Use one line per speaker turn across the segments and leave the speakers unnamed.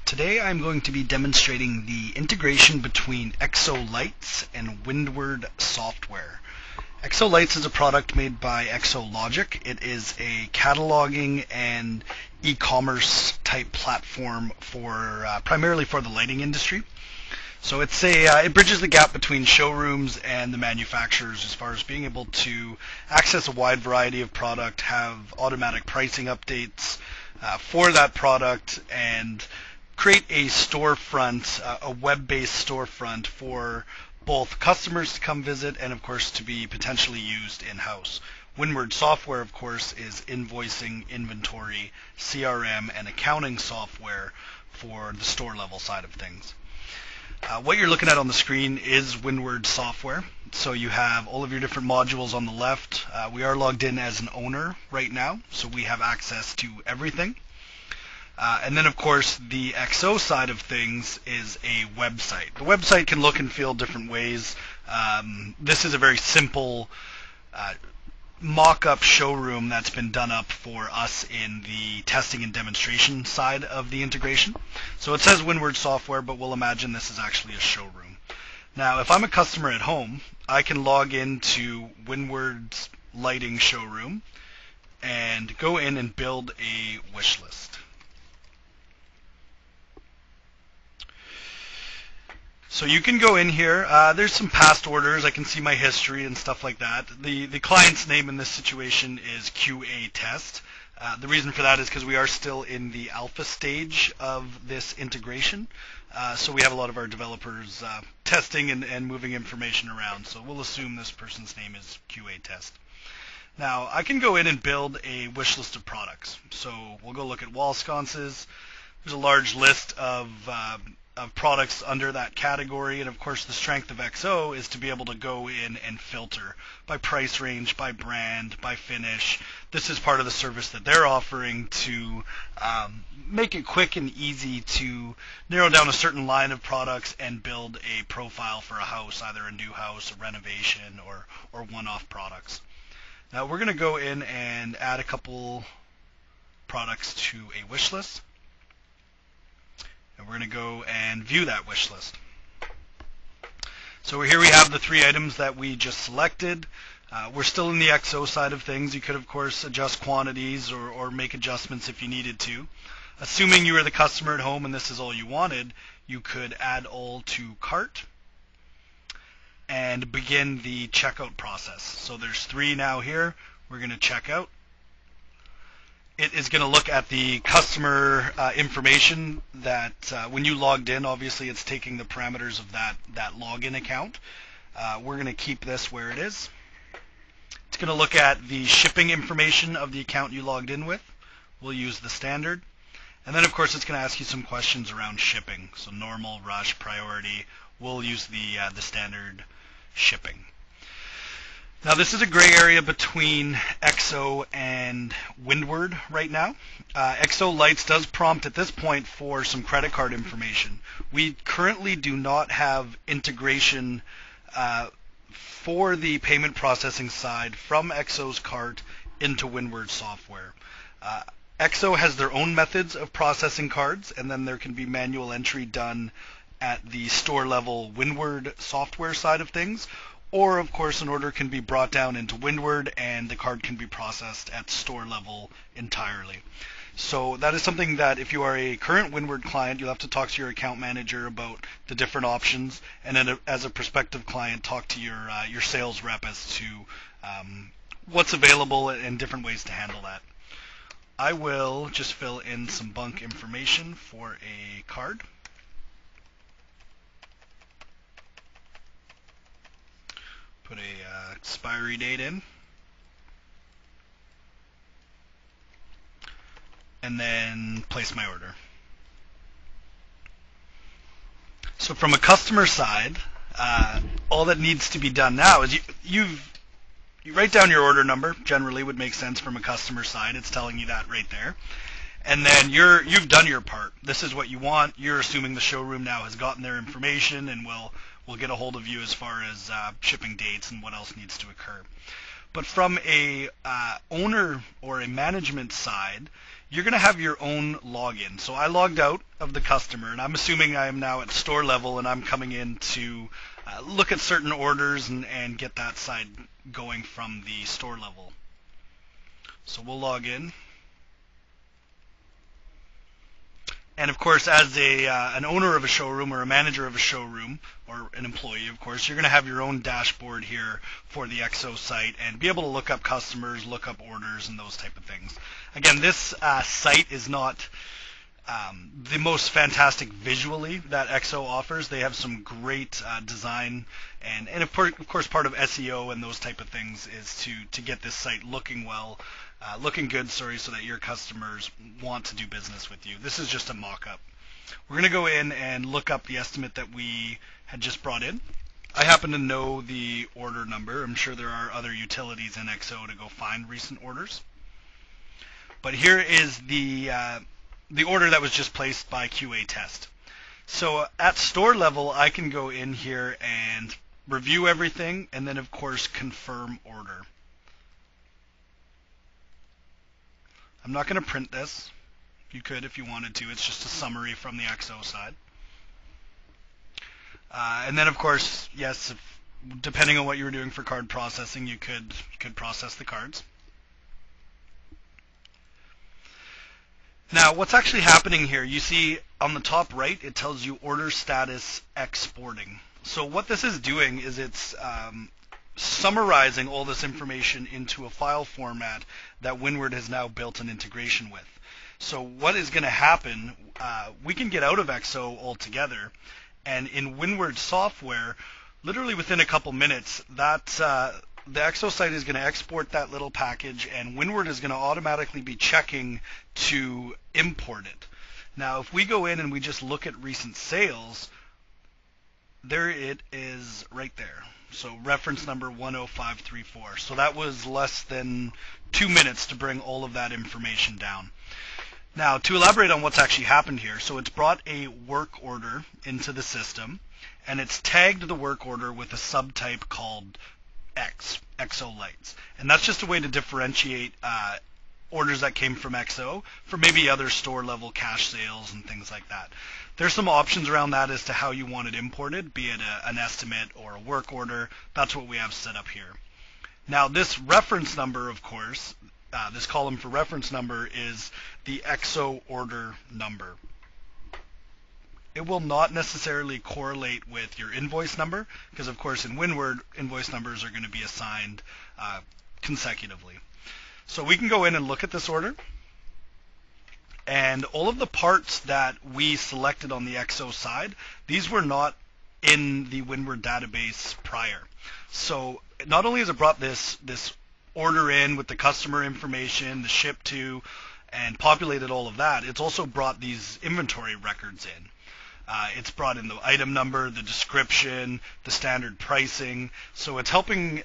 Today I'm going to be demonstrating the integration between XOLights and Windward software. XOLights is a product made by XOLogic. It is a cataloging and e-commerce type platform for primarily for the lighting industry. So it bridges the gap between showrooms and the manufacturers as far as being able to access a wide variety of product, have automatic pricing updates for that product, and create a storefront, a web-based storefront for both customers to come visit and, of course, to be potentially used in-house. Windward software, of course, is invoicing, inventory, CRM, and accounting software for the store-level side of things. What you're looking at on the screen is Windward software. So you have all of your different modules on the left. We are logged in as an owner right now, so we have access to everything. And then, of course, the XO side of things is a website. The website can look and feel different ways. This is a very simple mock-up showroom that's been done up for us in the testing and demonstration side of the integration. So it says Windward software, but we'll imagine this is actually a showroom. Now, if I'm a customer at home, I can log into Windward's lighting showroom and go in and build a wish list. So you can go in here. There's some past orders. I can see my history and stuff like that. The client's name in this situation is QA Test. The reason for that is because we are still in the alpha stage of this integration. So we have a lot of our developers testing and moving information around. So we'll assume this person's name is QA Test. Now I can go in and build a wish list of products. So we'll go look at wall sconces. There's a large list of products under that category, and of course the strength of XO is to be able to go in and filter by price range, by brand, by finish. This is part of the service that they're offering to make it quick and easy to narrow down a certain line of products and build a profile for a house, either a new house, a renovation, or one-off products. Now we're going to go in and add a couple products to a wish list. And we're going to go and view that wish list. So here we have the three items that we just selected. We're still in the XO side of things. You could, of course, adjust quantities or make adjustments if you needed to. Assuming you were the customer at home and this is all you wanted, you could add all to cart and begin the checkout process. So there's three now here. We're going to check out. It is going to look at the customer information that when you logged in, obviously it's taking the parameters of that login account. We're going to keep this where it is. It's going to look at the shipping information of the account you logged in with. We'll use the standard. And then, of course, it's going to ask you some questions around shipping. So normal, rush, priority. We'll use the standard shipping. Now this is a gray area between XO and Windward right now. XOLights does prompt at this point for some credit card information. We currently do not have integration for the payment processing side from XO's cart into Windward software. XO has their own methods of processing cards, and then there can be manual entry done at the store level Windward software side of things. Or, of course, an order can be brought down into Windward and the card can be processed at store level entirely. So that is something that if you are a current Windward client, you'll have to talk to your account manager about the different options, and then as a prospective client, talk to your sales rep as to what's available and different ways to handle that. I will just fill in some bunk information for a card. Put a expiry date in, and then place my order. So from a customer side, all that needs to be done now is you write down your order number. Generally would make sense from a customer side. It's telling you that right there. And then you've done your part. This is what you want. You're assuming the showroom now has gotten their information and will get a hold of you as far as shipping dates and what else needs to occur. But from a owner or a management side, you're going to have your own login. So I logged out of the customer, and I'm assuming I am now at store level, and I'm coming in to look at certain orders and get that side going from the store level. So we'll log in. And of course, as an owner of a showroom or a manager of a showroom or an employee, of course, you're going to have your own dashboard here for the XO site and be able to look up customers, look up orders, and those type of things. Again, this site is not the most fantastic visually that XO offers. They have some great design, and of course, part of SEO and those type of things is to get this site looking well. Looking good, so that your customers want to do business with you. This is just a mock-up. We're going to go in and look up the estimate that we had just brought in. I happen to know the order number. I'm sure there are other utilities in XO to go find recent orders. But here is the order that was just placed by QA Test. So at store level, I can go in here and review everything, and then of course confirm order. I'm not going to print this. You could if you wanted to. It's just a summary from the XO side. And then, of course, yes, depending on what you were doing for card processing, you could process the cards. Now, what's actually happening here, you see on the top right, it tells you order status exporting. So what this is doing is it's summarizing all this information into a file format that Windward has now built an integration with. So what is going to happen, we can get out of XO altogether, and in Windward software, literally within a couple minutes, that the XO site is going to export that little package, and Windward is going to automatically be checking to import it. Now, if we go in and we just look at recent sales, there it is right there. So reference number 10534. So that was less than 2 minutes to bring all of that information down. Now, to elaborate on what's actually happened here, so it's brought a work order into the system, and it's tagged the work order with a subtype called XOLights. And that's just a way to differentiate orders that came from XO from maybe other store-level cash sales and things like that. There's some options around that as to how you want it imported, be it an estimate or a work order. That's what we have set up here. Now, this reference number, of course, this column for reference number is the XO order number. It will not necessarily correlate with your invoice number because, of course, in Windward, invoice numbers are going to be assigned consecutively. So we can go in and look at this order. And all of the parts that we selected on the XO side, these were not in the Windward database prior. So not only has it brought this order in with the customer information, the ship to, and populated all of that, it's also brought these inventory records in. It's brought in the item number, the description, the standard pricing. So it's helping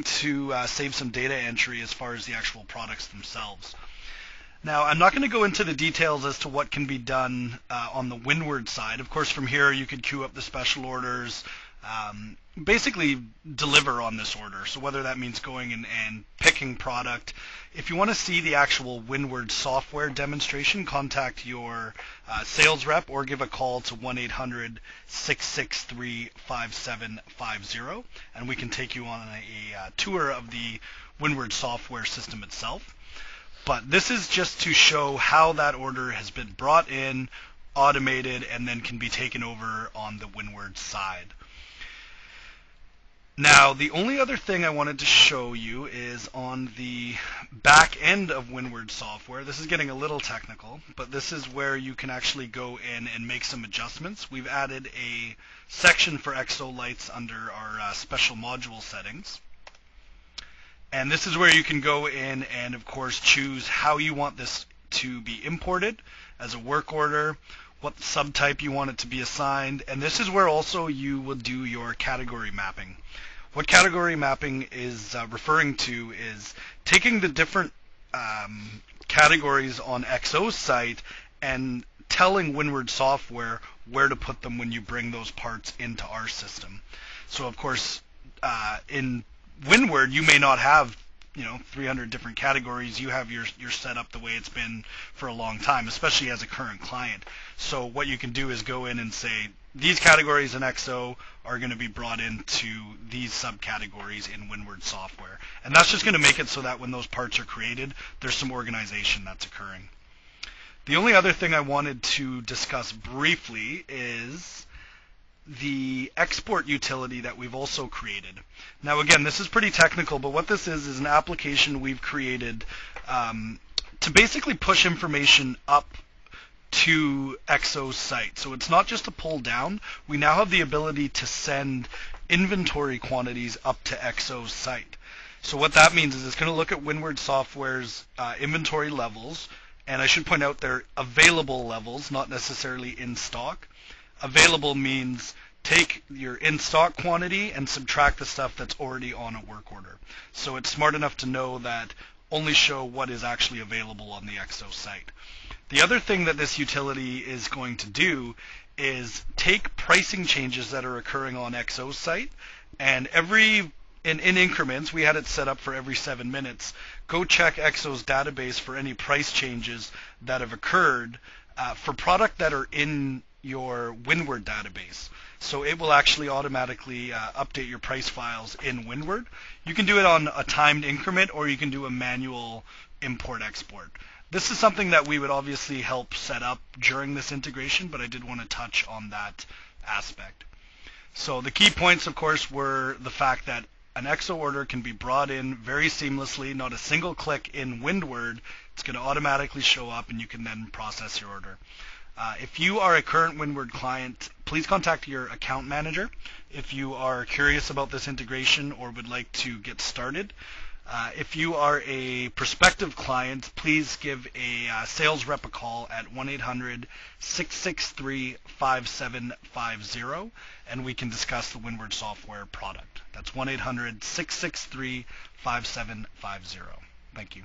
to save some data entry as far as the actual products themselves. Now, I'm not going to go into the details as to what can be done on the Windward side. Of course, from here, you could queue up the special orders, basically deliver on this order. So whether that means going and picking product. If you want to see the actual Windward software demonstration, contact your sales rep or give a call to 1-800-663-5750, and we can take you on a tour of the Windward software system itself. But this is just to show how that order has been brought in, automated, and then can be taken over on the Windward side. Now, the only other thing I wanted to show you is on the back end of Windward software. This is getting a little technical, but this is where you can actually go in and make some adjustments. We've added a section for XOLights under our special module settings. And this is where you can go in and, of course, choose how you want this to be imported as a work order, what subtype you want it to be assigned, and this is where also you will do your category mapping. What category mapping is referring to is taking the different categories on XO's site and telling Windward software where to put them when you bring those parts into our system. So, of course, in Windward, you may not have 300 different categories, you have your setup the way it's been for a long time, especially as a current client. So what you can do is go in and say, these categories in XO are going to be brought into these subcategories in Windward software. And that's just going to make it so that when those parts are created, there's some organization that's occurring. The only other thing I wanted to discuss briefly is the export utility that we've also created. Now again, this is pretty technical, but what this is an application we've created to basically push information up to XO's site. So it's not just a pull down. We now have the ability to send inventory quantities up to XO's site. So what that means is it's going to look at Windward Software's inventory levels, and I should point out they're available levels, not necessarily in stock. Available means take your in-stock quantity and subtract the stuff that's already on a work order. So it's smart enough to know that only show what is actually available on the XO site. The other thing that this utility is going to do is take pricing changes that are occurring on XO's site, and in increments, we had it set up for every 7 minutes, go check XO's database for any price changes that have occurred for product that are in your Windward database. So it will actually automatically update your price files in Windward. You can do it on a timed increment, or you can do a manual import-export. This is something that we would obviously help set up during this integration, but I did want to touch on that aspect. So the key points, of course, were the fact that an XO order can be brought in very seamlessly, not a single click in Windward. It's going to automatically show up, and you can then process your order. If you are a current Windward client, please contact your account manager if you are curious about this integration or would like to get started. If you are a prospective client, please give a sales rep a call at 1-800-663-5750, and we can discuss the Windward software product. That's 1-800-663-5750. Thank you.